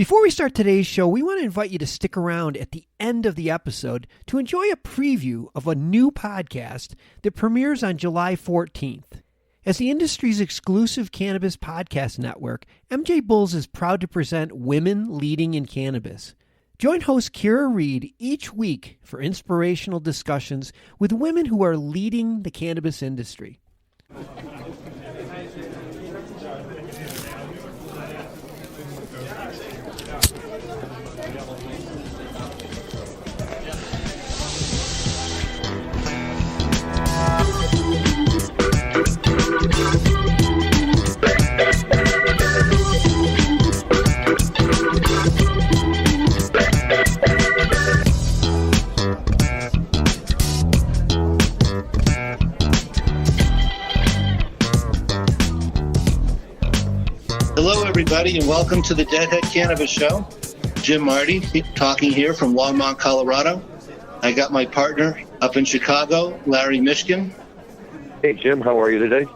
Before we start today's show, we want to invite you to stick around at the end of the episode to enjoy a preview of a new podcast that premieres on July 14th. As the industry's exclusive cannabis podcast network, MJBulls is proud to present Women Leading in Cannabis. Join host Kira Reed each week for inspirational discussions with women who are leading the cannabis industry. Hello, everybody, and welcome to the Deadhead Cannabis Show. Jim Marty talking here from Longmont, Colorado. I got my partner up in Chicago, Larry Mishkin. Hey, Jim, how are you today?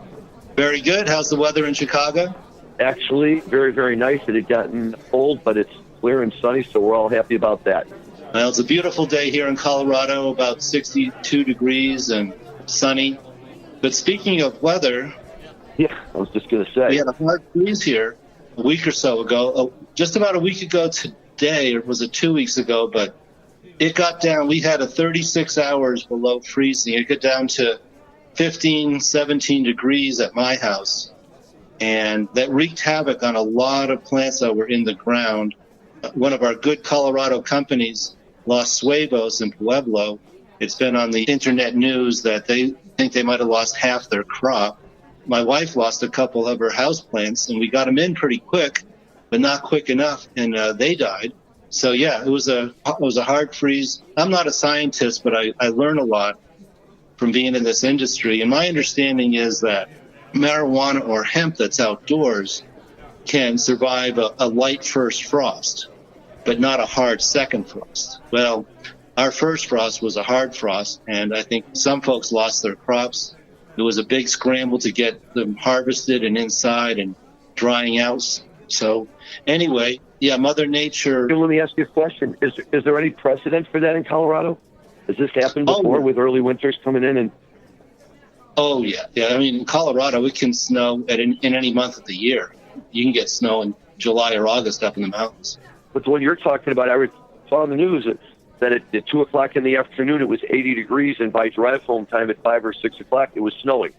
Very good. How's the weather in Chicago? Actually, very, very nice. It had gotten cold, but it's clear and sunny, so we're all happy about that. Well, it's a beautiful day here in Colorado, about 62 degrees and sunny. But speaking of weather... Yeah, I was just going to say. We had a hard freeze here a week or so ago. Just about a week ago today, or was it 2 weeks ago, but it got down. We had a 36 hours below freezing. It got down to 15, 17 degrees at my house. And that wreaked havoc on a lot of plants that were in the ground. One of our good Colorado companies, Los Suevos in Pueblo, it's been on the internet news that they think they might have lost half their crop. My wife lost a couple of her houseplants, and we got them in pretty quick, but not quick enough, and they died. So, yeah, it was a hard freeze. I'm not a scientist, but I learn a lot from being in this industry. And my understanding is that marijuana or hemp that's outdoors can survive a light first frost, but not a hard second frost. Well, our first frost was a hard frost, and I think some folks lost their crops. It was a big scramble to get them harvested and inside and drying out. So anyway, yeah, Mother Nature... Let me ask you a question. Is there any precedent for that in Colorado? Has this happened before with early winters coming in? And Oh, yeah. I mean, in Colorado, it can snow in any month of the year. You can get snow in July or August up in the mountains. But what you're talking about, I saw on the news that at 2 o'clock in the afternoon, it was 80 degrees, and by drive-home time at 5 or 6 o'clock, it was snowing.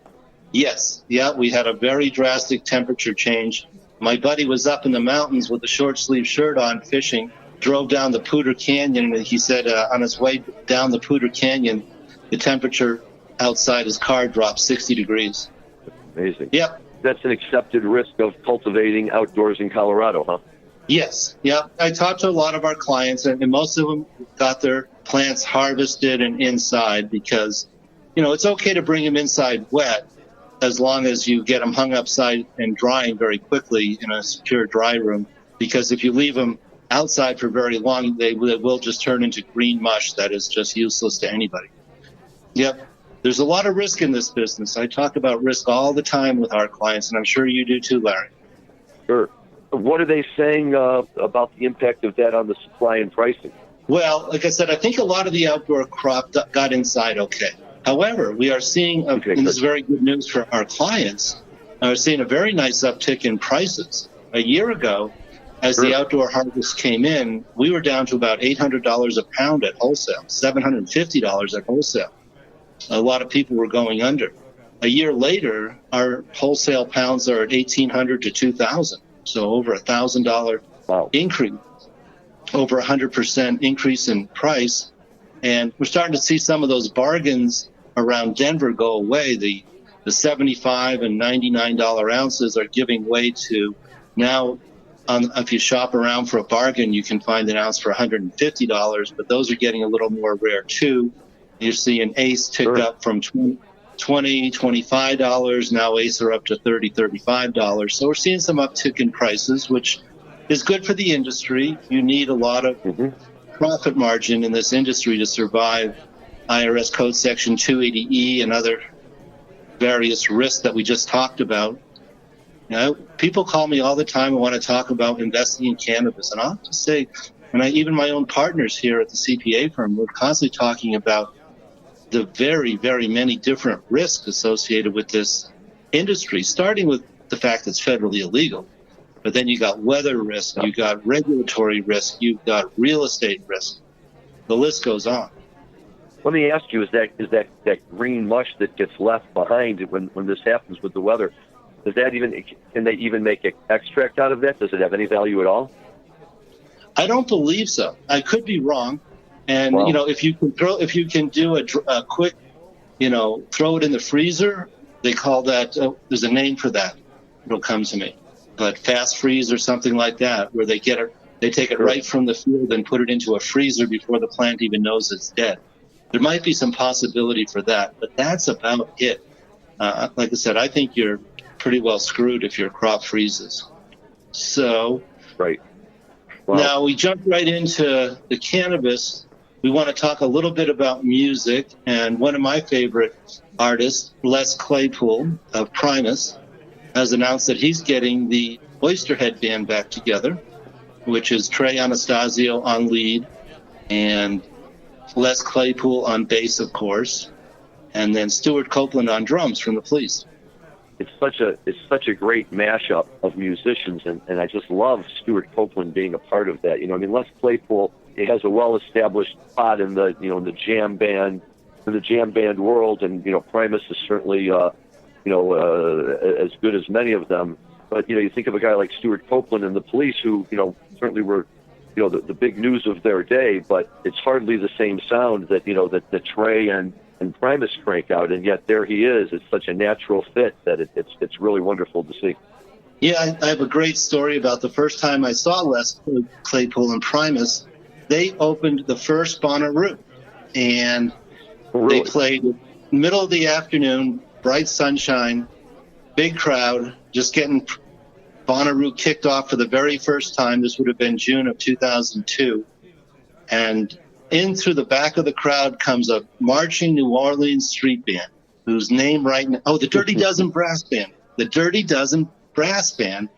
Yes. Yeah, we had a very drastic temperature change. My buddy was up in the mountains with a short-sleeve shirt on fishing, drove down the Poudre Canyon, and he said on his way down the Poudre Canyon, the temperature outside his car dropped 60 degrees. Amazing. Yep. That's an accepted risk of cultivating outdoors in Colorado, huh? Yes. Yeah. I talked to a lot of our clients, and most of them got their plants harvested and inside because, it's okay to bring them inside wet as long as you get them hung upside and drying very quickly in a secure dry room. Because if you leave them outside for very long, they will just turn into green mush that is just useless to anybody. Yep. There's a lot of risk in this business. I talk about risk all the time with our clients, and I'm sure you do too, Larry. Sure. What are they saying about the impact of that on the supply and pricing? Well, like I said, I think a lot of the outdoor crop got inside okay. However, we are seeing, and this is very good news for our clients, we're seeing a very nice uptick in prices. A year ago, as the outdoor harvest came in, we were down to about $800 a pound at wholesale, $750 at wholesale. A lot of people were going under. A year later, our wholesale pounds are at $1,800 to $2,000. So over $1,000 increase, over 100% increase in price. And we're starting to see some of those bargains around Denver go away. The $75 and $99 ounces are giving way to now, if you shop around for a bargain, you can find an ounce for $150, but those are getting a little more rare too. You see an ace tick up from $20, $25. Now ace are up to $30, $35. So we're seeing some uptick in prices, which is good for the industry. You need a lot of profit margin in this industry to survive IRS Code Section 280E and other various risks that we just talked about. People call me all the time and want to talk about investing in cannabis. And I'll have to say, even my own partners here at the CPA firm, we're constantly talking about the very, very many different risks associated with this industry, starting with the fact it's federally illegal. But then you got weather risk, you got regulatory risk, you've got real estate risk. The list goes on. Let me ask you: is that green mush that gets left behind when this happens with the weather? Can they even make extract out of that? Does it have any value at all? I don't believe so. I could be wrong. And Wow. if you can do a quick, throw it in the freezer. They call that. There's a name for that. It'll come to me, but fast freeze or something like that, where they take it right from the field and put it into a freezer before the plant even knows it's dead. There might be some possibility for that, but that's about it. Like I said, I think you're pretty well screwed if your crop freezes. So Right. Wow. now we jump right into the cannabis. We want to talk a little bit about music, and one of my favorite artists, Les Claypool of Primus, has announced that he's getting the Oysterhead band back together, which is Trey Anastasio on lead and Les Claypool on bass, of course, and then Stewart Copeland on drums from the Police. It's such a great mashup of musicians, and I just love Stewart Copeland being a part of that. Les Claypool, he has a well-established spot in the jam band world, and Primus is certainly as good as many of them. But you think of a guy like Stewart Copeland and the Police, who certainly were the big news of their day, but it's hardly the same sound that that Trey and Primus crank out, and yet there he is. It's such a natural fit that it's really wonderful to see. Yeah, I have a great story about the first time I saw Les Claypool and Primus. They opened the first Bonnaroo, and Really? they played middle of the afternoon, bright sunshine, big crowd, just getting Bonnaroo kicked off for the very first time. This would have been June of 2002, and in through the back of the crowd comes a marching New Orleans street band, whose name right now, the Dirty Dozen Brass Band. The Dirty Dozen Brass Band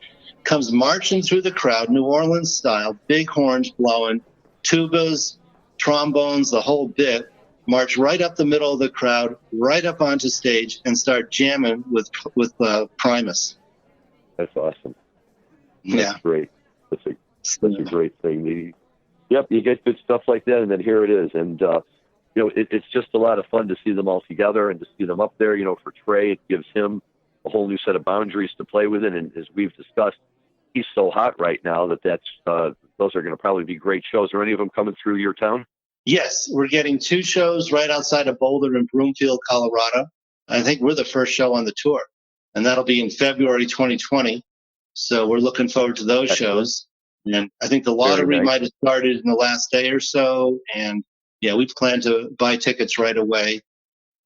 comes marching through the crowd, New Orleans style, big horns blowing, tubas, trombones, the whole bit, march right up the middle of the crowd, right up onto stage, and start jamming with Primus. That's awesome. Yeah. That's great. That's a great thing. Yep, you get good stuff like that, and then here it is. And, it's just a lot of fun to see them all together and to see them up there. For Trey, it gives him a whole new set of boundaries to play within. And as we've discussed, he's so hot right now that those are going to probably be great shows. Are any of them coming through your town? Yes, we're getting 2 shows right outside of Boulder and Broomfield, Colorado. I think we're the first show on the tour, and that'll be in February 2020. So we're looking forward to those shows. And I think the lottery might have started in the last day or so. And yeah, we plan to buy tickets right away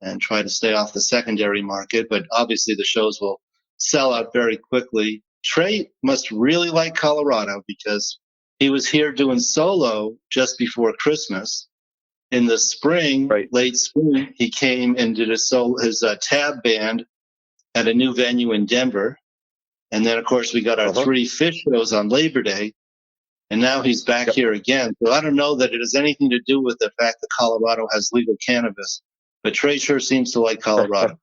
and try to stay off the secondary market. But obviously the shows will sell out very quickly. Trey must really like Colorado because he was here doing solo just before Christmas. In the spring, late spring, he came and did his tab band at a new venue in Denver. And then, of course, we got our 3 fish shows on Labor Day. And now he's back here again. So I don't know that it has anything to do with the fact that Colorado has legal cannabis, but Trey sure seems to like Colorado.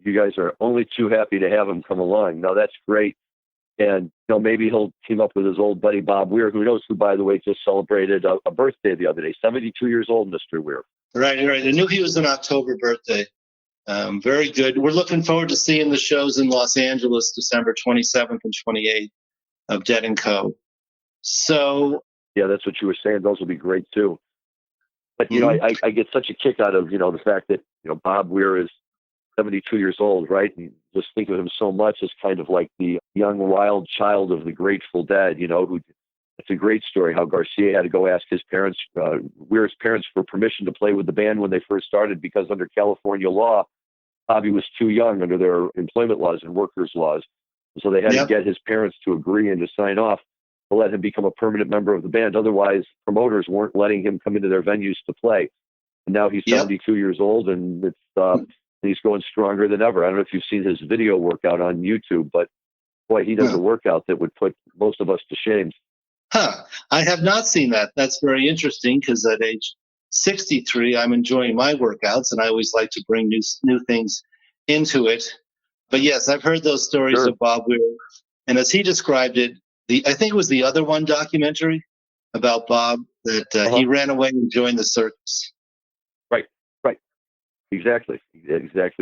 You guys are only too happy to have him come along. No, that's great. And maybe he'll team up with his old buddy Bob Weir, who by the way, just celebrated a birthday the other day. 72 years old, Mr. Weir. Right. I knew he was an October birthday. Very good. We're looking forward to seeing the shows in Los Angeles, December 27th and 28th. Of Dead & Co. So yeah, that's what you were saying. Those will be great too. But I get such a kick out of the fact that Bob Weir is 72 years old, right? And just think of him so much as kind of like the young wild child of the Grateful Dead. It's a great story how Garcia had to go ask his parents, Weir's parents, for permission to play with the band when they first started, because under California law, Bobby was too young under their employment laws and workers' laws. So they had to get his parents to agree and to sign off to let him become a permanent member of the band. Otherwise, promoters weren't letting him come into their venues to play. And now he's 72 years old, and it's and he's going stronger than ever. I don't know if you've seen his video workout on YouTube, but boy, he does a workout that would put most of us to shame. I have not seen that. That's very interesting because at age 63, I'm enjoying my workouts, and I always like to bring new things into it. But yes, I've heard those stories of Bob Weir. And as he described it, I think it was the Other One documentary about Bob that he ran away and joined the circus. Right. Exactly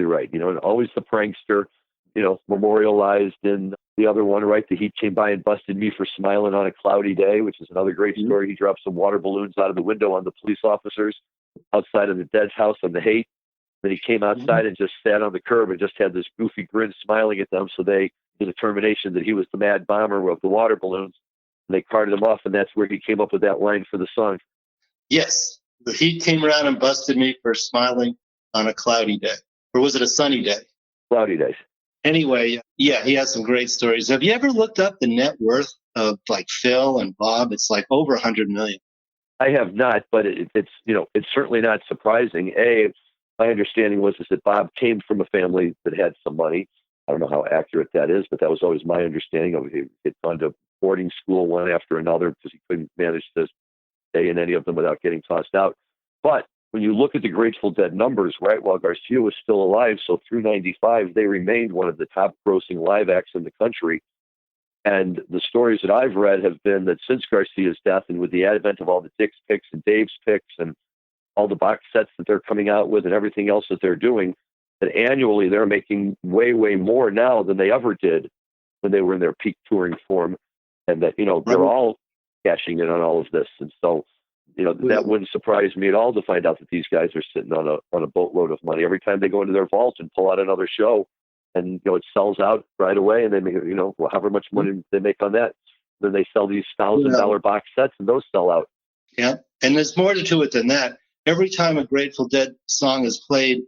right. You know, and always the prankster, you know, memorialized in the Other One, right? The Heat came by and busted me for smiling on a cloudy day, which is another great story. He dropped some water balloons out of the window on the police officers outside of the Dead's house on the Haight. Then he came outside and just sat on the curb and just had this goofy grin smiling at them. So they, the determination that he was the mad bomber of the water balloons, and they carted him off. And that's where he came up with that line for the song. Yes. The Heat came around and busted me for smiling on a cloudy day. Or was it a sunny day? Cloudy days. Anyway, yeah, he has some great stories. Have you ever looked up the net worth of like Phil and Bob? It's like over 100 million. I have not, but it's, you know, it's certainly not surprising. My understanding was that Bob came from a family that had some money. I don't know how accurate that is, but that was always my understanding of it. He had gone to boarding school one after another because he couldn't manage to stay in any of them without getting tossed out. But when you look at the Grateful Dead numbers, right, while Garcia was still alive, so through 95, they remained one of the top grossing live acts in the country. And the stories that I've read have been that since Garcia's death and with the advent of all the Dick's picks and Dave's picks and all the box sets that they're coming out with and everything else that they're doing, that annually they're making way, way more now than they ever did when they were in their peak touring form. And that, you know, they're all cashing in on all of this. And so, you know, that wouldn't surprise me at all to find out that these guys are sitting on a boatload of money every time they go into their vault and pull out another show, and, you know, it sells out right away, and they make, you know, however much money they make on that, then they sell these $1,000 box sets, and those sell out. Yeah, and there's more to it than that. Every time a Grateful Dead song is played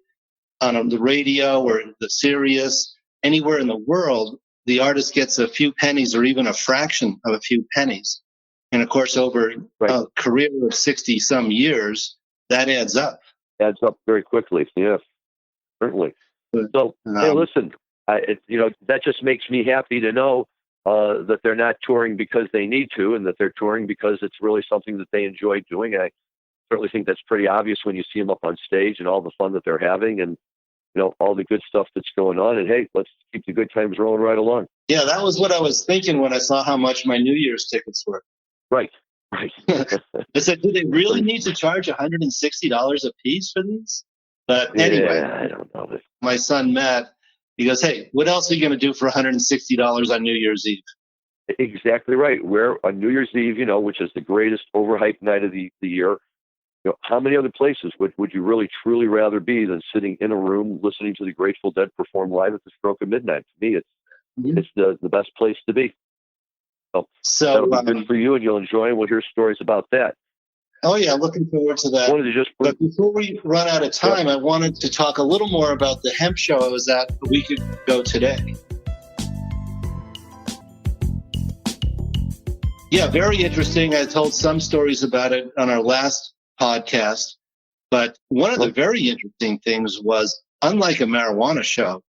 on the radio or the Sirius, anywhere in the world, the artist gets a few pennies or even a fraction of a few pennies. And of course, over a career of 60-some years, that adds up. Adds up very quickly. Yeah, certainly. So, hey, listen, you know, that just makes me happy to know that they're not touring because they need to, and that they're touring because it's really something that they enjoy doing. I certainly think that's pretty obvious when you see them up on stage and all the fun that they're having, and, you know, all the good stuff that's going on. And hey, let's keep the good times rolling right along. Yeah, that was what I was thinking when I saw how much my New Year's tickets were. Right. I said, do they really need to charge $160 a piece for these? But anyway, I don't know. My son, Matt, he goes, hey, what else are you going to do for $160 on New Year's Eve? Exactly right. Where on New Year's Eve, you know, which is the greatest overhyped night of the year, you know, how many other places would you really truly rather be than sitting in a room listening to the Grateful Dead perform live at the stroke of midnight? To me, it's the best place to be. So that'll be good for you, and you'll enjoy, and we'll hear stories about that. Oh, yeah, looking forward to that. But before we run out of time, I wanted to talk a little more about the hemp show I was at a week ago today. Yeah, very interesting. I told some stories about it on our last podcast, but one of the very interesting things was, unlike a marijuana show,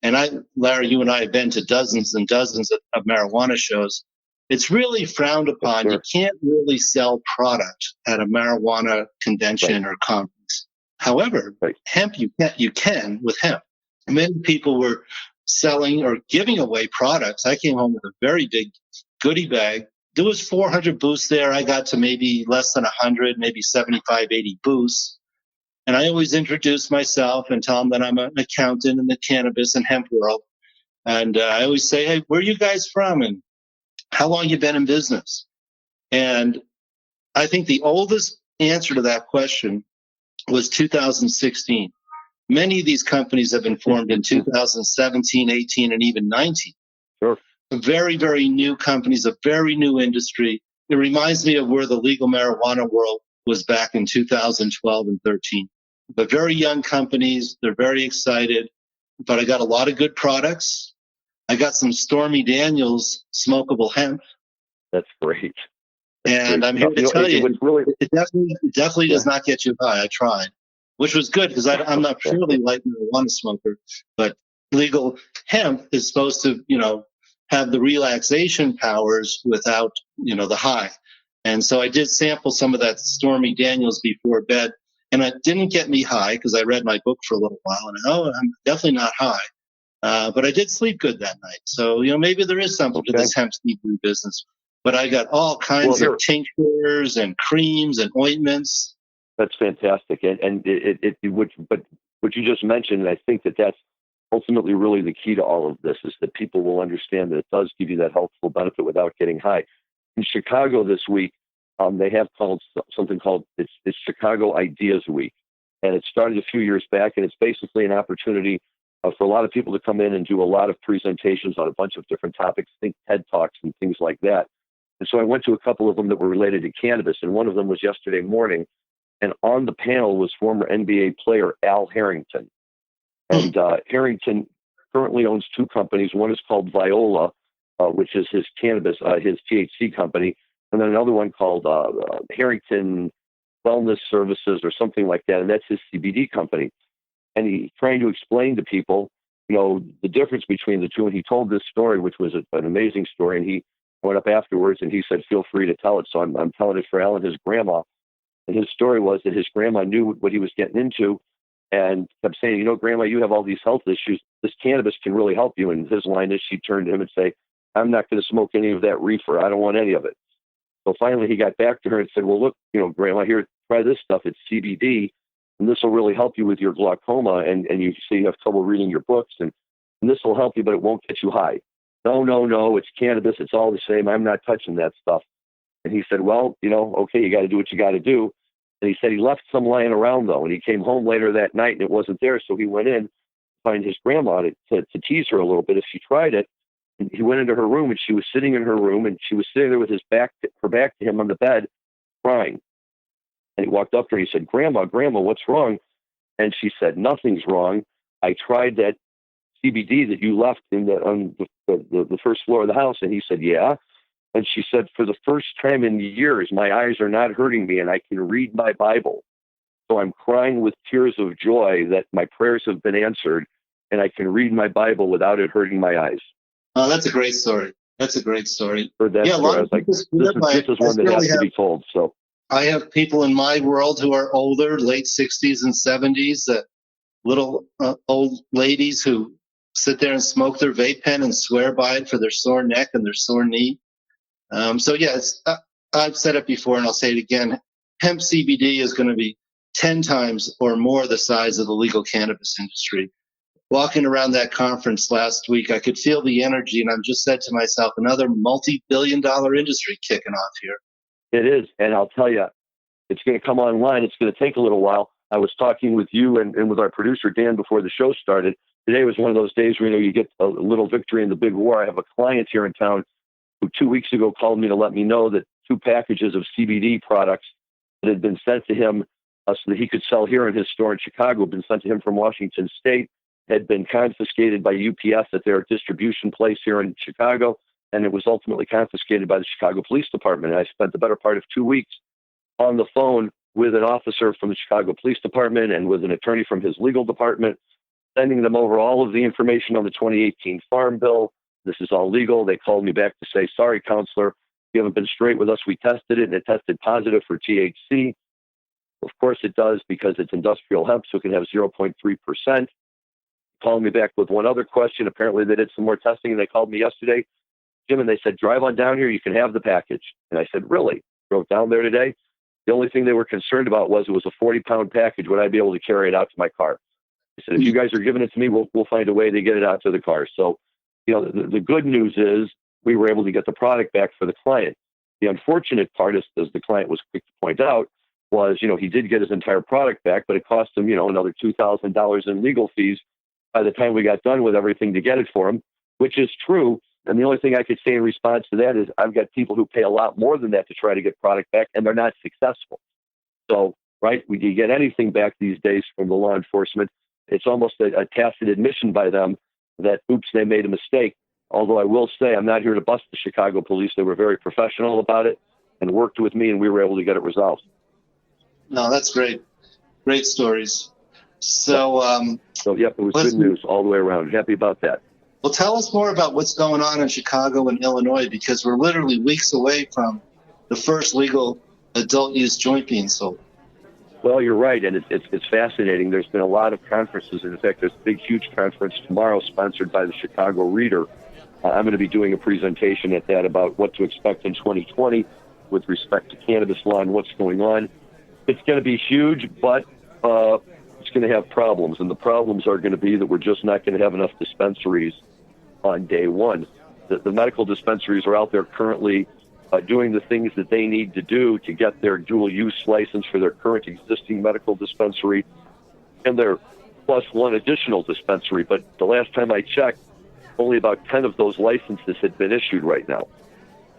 and Larry, you and I have been to dozens and dozens of marijuana shows, it's really frowned upon. You can't really sell product at a marijuana convention or conference. However, hemp, you can with hemp. Many people were selling or giving away products. I came home with a very big goodie bag. There was 400 booths there. I got to maybe less than 100, maybe 75, 80 booths. And I always introduce myself and tell them that I'm an accountant in the cannabis and hemp world. And I always say, hey, where are you guys from? And how long you been in business? And I think the oldest answer to that question was 2016. Many of these companies have been formed in 2017, 18, and even 19. Sure. Very, very new companies, a very new industry. It reminds me of where the legal marijuana world was back in 2012 and 13. But very young companies, they're very excited. But I got a lot of good products. I got some Stormy Daniels smokable hemp. That's great. And I'm here to tell you, it definitely does not get you high. I tried. which was good because I'm not purely light marijuana smoker, but legal hemp is supposed to, have the relaxation powers without, the high. And so I did sample some of that Stormy Daniels before bed, and it didn't get me high because I read my book for a little while, and I'm definitely not high. But I did sleep good that night. So, maybe there is something to this hemp CBD business. But I got all kinds of tinctures and creams and ointments. That's fantastic. And what you just mentioned, I think that's ultimately really the key to all of this, is that people will understand that it does give you that healthful benefit without getting high. In Chicago this week, they have something called it's Chicago Ideas Week. And it started a few years back, and it's basically an opportunity for a lot of people to come in and do a lot of presentations on a bunch of different topics, think TED Talks and things like that. And so I went to a couple of them that were related to cannabis, and one of them was yesterday morning. And on the panel was former NBA player Al Harrington. And Harrington currently owns two companies. One is called Viola, which is his cannabis, his THC company, and then another one called Harrington Wellness Services or something like that, and that's his CBD company. And he's trying to explain to people, the difference between the two. And he told this story, which was an amazing story. And he went up afterwards and he said, "Feel free to tell it." So I'm telling it for Al and his grandma. And his story was that his grandma knew what he was getting into and kept saying, "Grandma, you have all these health issues. This cannabis can really help you." And his line is, she'd turn to him and say, "I'm not going to smoke any of that reefer. I don't want any of it." So finally he got back to her and said, "Well, look, Grandma, here, try this stuff. It's CBD, and this will really help you with your glaucoma. And you say you have trouble reading your books, and this will help you, but it won't get you high." No, it's cannabis. It's all the same. I'm not touching that stuff. And he said, "Well, okay, you got to do what you got to do." And he said he left some lying around, though, and he came home later that night and it wasn't there. So he went in to find his grandma to tease her a little bit if she tried it. And he went into her room, and she was sitting in her room, and she was sitting there with her back to him on the bed, crying. And he walked up to her and he said, Grandma, what's wrong?" And she said, "Nothing's wrong. I tried that CBD that you left on the first floor of the house." And he said, "Yeah." And she said, "For the first time in years, my eyes are not hurting me, and I can read my Bible. So I'm crying with tears of joy that my prayers have been answered, and I can read my Bible without it hurting my eyes." Oh, that's a great story. That's a great story. Heard that story. I was like, this is one that has to be told. So I have people in my world who are older, late 60s and 70s, little old ladies who sit there and smoke their vape pen and swear by it for their sore neck and their sore knee. I've said it before and I'll say it again. Hemp CBD is going to be 10 times or more the size of the legal cannabis industry. Walking around that conference last week, I could feel the energy, and I've just said to myself, another multi-billion-dollar industry kicking off here. It is, and I'll tell you, it's going to come online. It's going to take a little while. I was talking with you and with our producer, Dan, before the show started. Today was one of those days where you get a little victory in the big war. I have a client here in town who 2 weeks ago called me to let me know that 2 packages of CBD products that had been sent to him so that he could sell here in his store in Chicago, had been sent to him from Washington State, had been confiscated by UPS at their distribution place here in Chicago, and it was ultimately confiscated by the Chicago Police Department. And I spent the better part of 2 weeks on the phone with an officer from the Chicago Police Department and with an attorney from his legal department, sending them over all of the information on the 2018 Farm Bill. This is all legal. They called me back to say, "Sorry, counselor, you haven't been straight with us. We tested it, and it tested positive for THC. Of course it does, because it's industrial hemp, so it can have 0.3%. Called me back with one other question. Apparently they did some more testing, and they called me yesterday, Jim, and they said, "Drive on down here. You can have the package." And I said, "Really?" Drove down there today. The only thing they were concerned about was it was a 40-pound package. Would I be able to carry it out to my car? I said, "If you guys are giving it to me, we'll find a way to get it out to the car." So, the good news is we were able to get the product back for the client. The unfortunate part, as the client was quick to point out, was, he did get his entire product back, but it cost him, another $2,000 in legal fees by the time we got done with everything to get it for him, which is true. And the only thing I could say in response to that is I've got people who pay a lot more than that to try to get product back, and they're not successful. So, right, when you get anything back these days from the law enforcement, it's almost a tacit admission by them that, oops, they made a mistake. Although I will say I'm not here to bust the Chicago police. They were very professional about it and worked with me, and we were able to get it resolved. No, that's great. Great stories. So, it was good news all the way around. Happy about that. Well, tell us more about what's going on in Chicago and Illinois, because we're literally weeks away from the first legal adult use joint being sold. Well, you're right, and it's fascinating. There's been a lot of conferences. In fact, there's a big, huge conference tomorrow sponsored by the Chicago Reader. I'm going to be doing a presentation at that about what to expect in 2020 with respect to cannabis law and what's going on. It's going to be huge, but it's going to have problems, and the problems are going to be that we're just not going to have enough dispensaries on day one. The medical dispensaries are out there currently doing the things that they need to do to get their dual-use license for their current existing medical dispensary and their plus one additional dispensary. But the last time I checked, only about 10 of those licenses had been issued right now.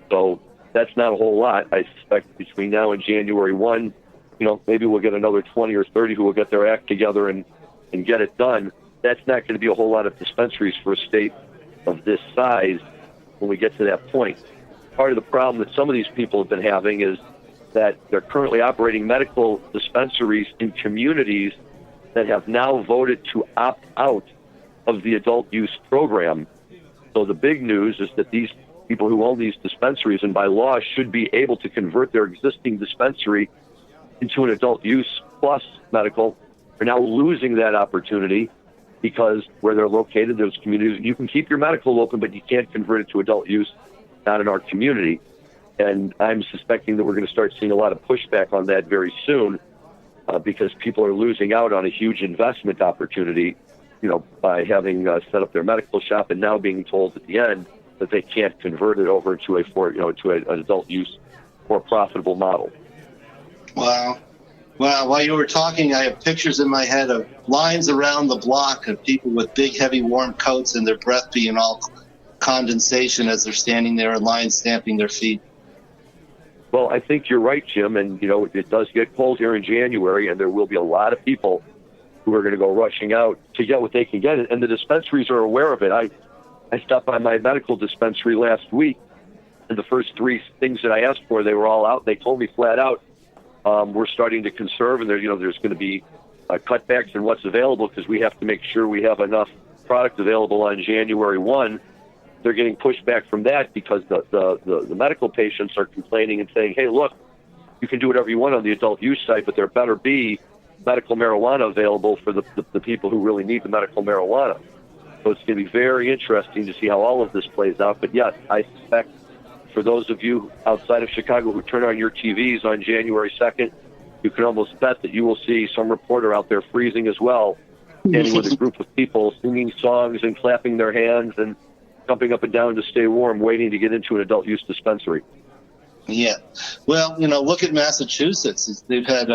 So that's not a whole lot. I suspect between now and January 1, maybe we'll get another 20 or 30 who will get their act together and get it done. That's not going to be a whole lot of dispensaries for a state of this size when we get to that point. Part of the problem that some of these people have been having is that they're currently operating medical dispensaries in communities that have now voted to opt out of the adult use program. So the big news is that these people who own these dispensaries and by law should be able to convert their existing dispensary into an adult use plus medical are now losing that opportunity because where they're located, those communities, you can keep your medical open, but you can't convert it to adult use, not in our community. And I'm suspecting that we're going to start seeing a lot of pushback on that very soon because people are losing out on a huge investment opportunity, by having set up their medical shop and now being told at the end that they can't convert it over to an adult use, more profitable model. Wow. Well, while you were talking, I have pictures in my head of lines around the block of people with big, heavy, warm coats and their breath being all condensation as they're standing there in line stamping their feet. Well, I think you're right, Jim, and, it does get cold here in January, and there will be a lot of people who are going to go rushing out to get what they can get, and the dispensaries are aware of it. I stopped by my medical dispensary last week, and the first three things that I asked for, they were all out. They told me flat out, we're starting to conserve, and there's going to be cutbacks in what's available because we have to make sure we have enough product available on January 1. They're getting pushback from that because the medical patients are complaining and saying, hey, look, you can do whatever you want on the adult use side, but there better be medical marijuana available for the people who really need the medical marijuana. So it's going to be very interesting to see how all of this plays out. But yes, I suspect for those of you outside of Chicago who turn on your TVs on January 2nd, you can almost bet that you will see some reporter out there freezing as well, standing with a group of people singing songs and clapping their hands and jumping up and down to stay warm, waiting to get into an adult use dispensary. Yeah. Well, look at Massachusetts. They've had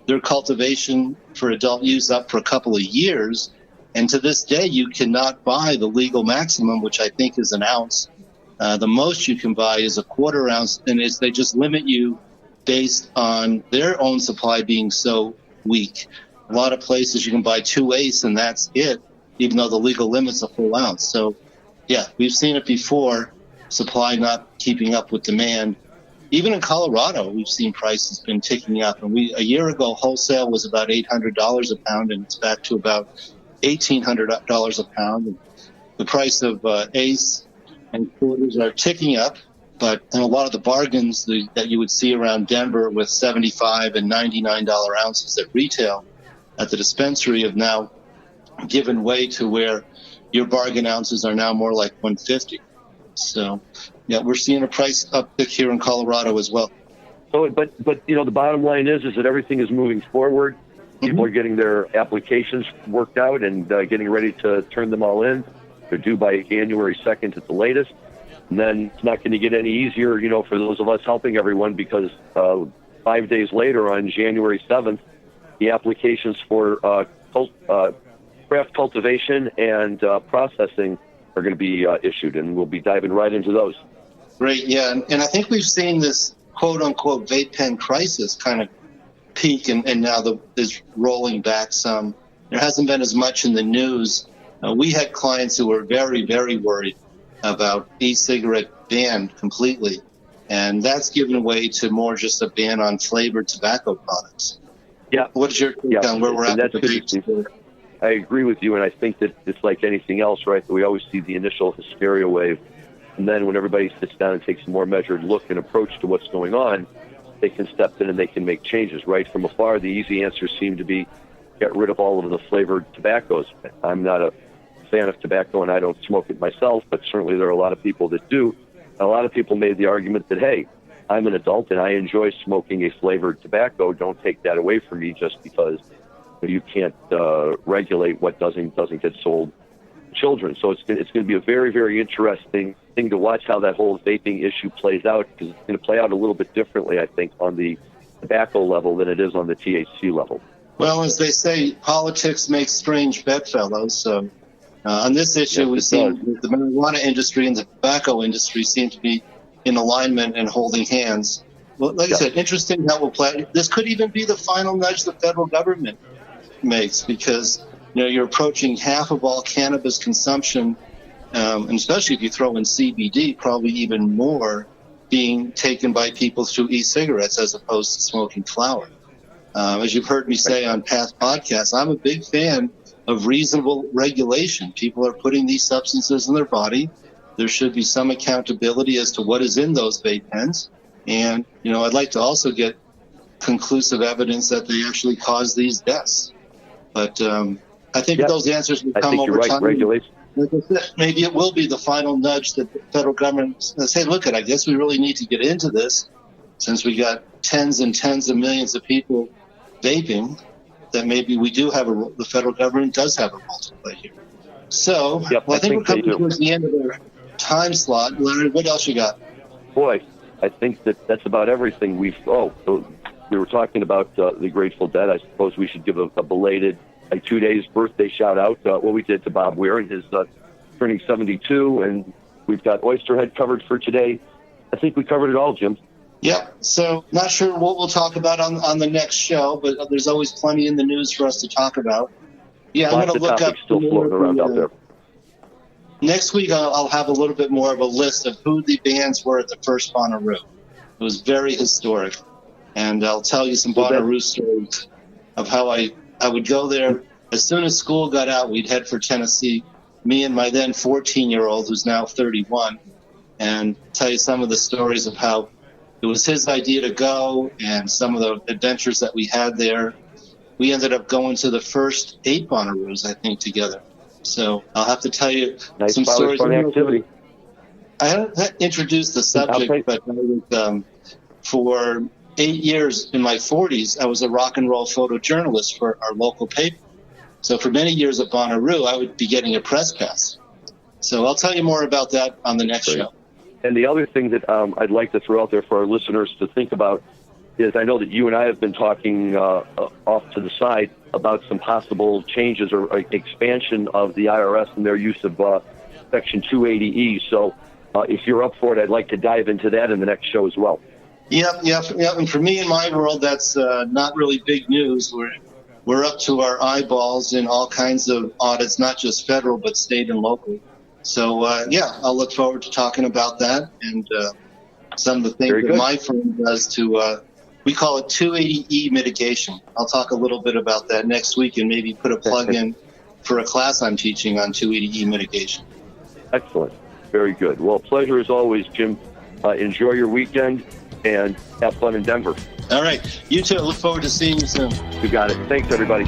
their cultivation for adult use up for a couple of years, and to this day you cannot buy the legal maximum, which I think is an ounce. The most you can buy is a quarter ounce, and they just limit you based on their own supply being so weak. A lot of places you can buy 2/8 and that's it, even though the legal limit's a full ounce. So, yeah, we've seen it before, supply not keeping up with demand. Even in Colorado, we've seen prices been ticking up. And a year ago, wholesale was about $800 a pound, and it's back to about $1,800 a pound. And the price of eighths and quarters are ticking up, but in a lot of the bargains that you would see around Denver with $75 and $99 ounces at retail at the dispensary have now given way to where your bargain ounces are now more like $150. So, yeah, we're seeing a price uptick here in Colorado as well. So, but the bottom line is that everything is moving forward. People are getting their applications worked out and getting ready to turn them all in. They're due by January 2nd at the latest. And then it's not going to get any easier, for those of us helping everyone, because 5 days later on January 7th, the applications for craft cultivation and processing are going to be issued, and we'll be diving right into those. Great, yeah. And I think we've seen this quote-unquote vape pen crisis kind of peak, and now is rolling back some. There hasn't been as much in the news. We had clients who were very, very worried about e-cigarette ban completely, and that's given way to more just a ban on flavored tobacco products. Yeah. What's your take on where we're at? That's interesting. I agree with you, and I think that it's like anything else, right? That we always see the initial hysteria wave, and then when everybody sits down and takes a more measured look and approach to what's going on, they can step in and they can make changes, right? From afar, the easy answers seem to be get rid of all of the flavored tobaccos. I'm not a fan of tobacco, and I don't smoke it myself, but certainly there are a lot of people that do. A lot of people made the argument that, hey, I'm an adult and I enjoy smoking a flavored tobacco. Don't take that away from me just because you can't regulate what doesn't get sold to children. So it's going to be a very, very interesting thing to watch how that whole vaping issue plays out, because it's going to play out a little bit differently, I think, on the tobacco level than it is on the THC level. Well, as they say, politics makes strange bedfellows. So on this issue, Yes, we see the marijuana industry and the tobacco industry seem to be in alignment and holding hands. Well, like I said, interesting how we'll play. This could even be the final nudge the federal government makes, because you're approaching half of all cannabis consumption, and especially if you throw in CBD, probably even more, being taken by people through e-cigarettes as opposed to smoking flower. As you've heard me say on past podcasts, I'm a big fan of reasonable regulation. People are putting these substances in their body. There should be some accountability as to what is in those vape pens. And, I'd like to also get conclusive evidence that they actually cause these deaths. But I think those answers will come over time. Regulation. Maybe it will be the final nudge that the federal government say, look, I guess we really need to get into this, since we got tens and tens of millions of people vaping, that maybe we do have the federal government does have a role to play here. So, I think we're coming towards the end of our time slot. Larry, what else you got? Boy, I think that's about everything. We were talking about the Grateful Dead. I suppose we should give a belated 2 days birthday shout out. What we did to Bob Weir and his turning 72, and we've got Oysterhead covered for today. I think we covered it all, Jim. Yep. So not sure what we'll talk about on the next show, but there's always plenty in the news for us to talk about. Yeah, I'm going to look up still floating around out there. Next week, I'll have a little bit more of a list of who the bands were at the first Bonnaroo. It was very historic, and I'll tell you some Bonnaroo stories of how I would go there. As soon as school got out, we'd head for Tennessee, me and my then 14-year-old, who's now 31, and tell you some of the stories of how it was his idea to go and some of the adventures that we had there. We ended up going to the first 8 Bonnaroos, I think, together. So I'll have to tell you some stories. Fun activity. I haven't introduced the subject, but I was, for 8 years in my 40s, I was a rock and roll photojournalist for our local paper. So for many years at Bonnaroo, I would be getting a press pass. So I'll tell you more about that on the next show. And the other thing that I'd like to throw out there for our listeners to think about is, I know that you and I have been talking off to the side about some possible changes or expansion of the IRS and their use of Section 280E. So if you're up for it, I'd like to dive into that in the next show as well. Yep. And for me in my world, that's not really big news. We're up to our eyeballs in all kinds of audits, not just federal, but state and local. So, I'll look forward to talking about that and some of the things that my firm does to, we call it 280E mitigation. I'll talk a little bit about that next week and maybe put a plug in for a class I'm teaching on 280E mitigation. Excellent. Very good. Well, pleasure as always, Jim. Enjoy your weekend and have fun in Denver. All right. You too. Look forward to seeing you soon. You got it. Thanks, everybody.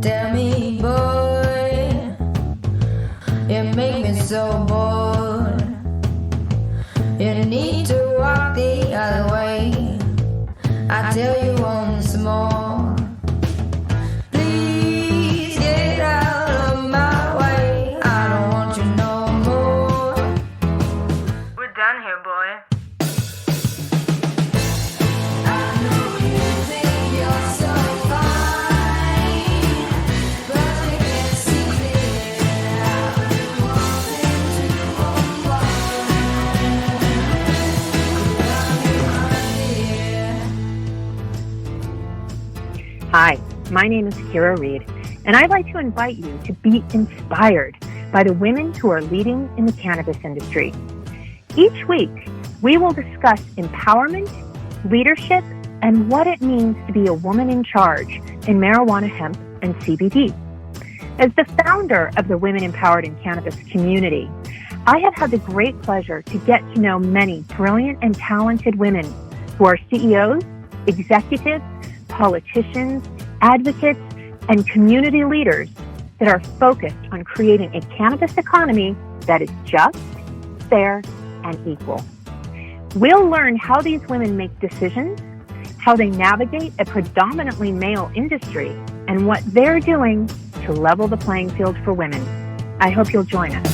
Tell me, boy, you make me so bored. You need to walk the other way. I tell you once more. Please get out of my way. I don't want you no more. We're done here, boy. I know My name is Kira Reed, and I'd like to invite you to be inspired by the women who are leading in the cannabis industry. Each week, we will discuss empowerment, leadership, and what it means to be a woman in charge in marijuana, hemp, and CBD. As the founder of the Women Empowered in Cannabis community, I have had the great pleasure to get to know many brilliant and talented women who are CEOs, executives, politicians, advocates, and community leaders that are focused on creating a cannabis economy that is just, fair, and equal. We'll learn how these women make decisions, how they navigate a predominantly male industry, and what they're doing to level the playing field for women. I hope you'll join us.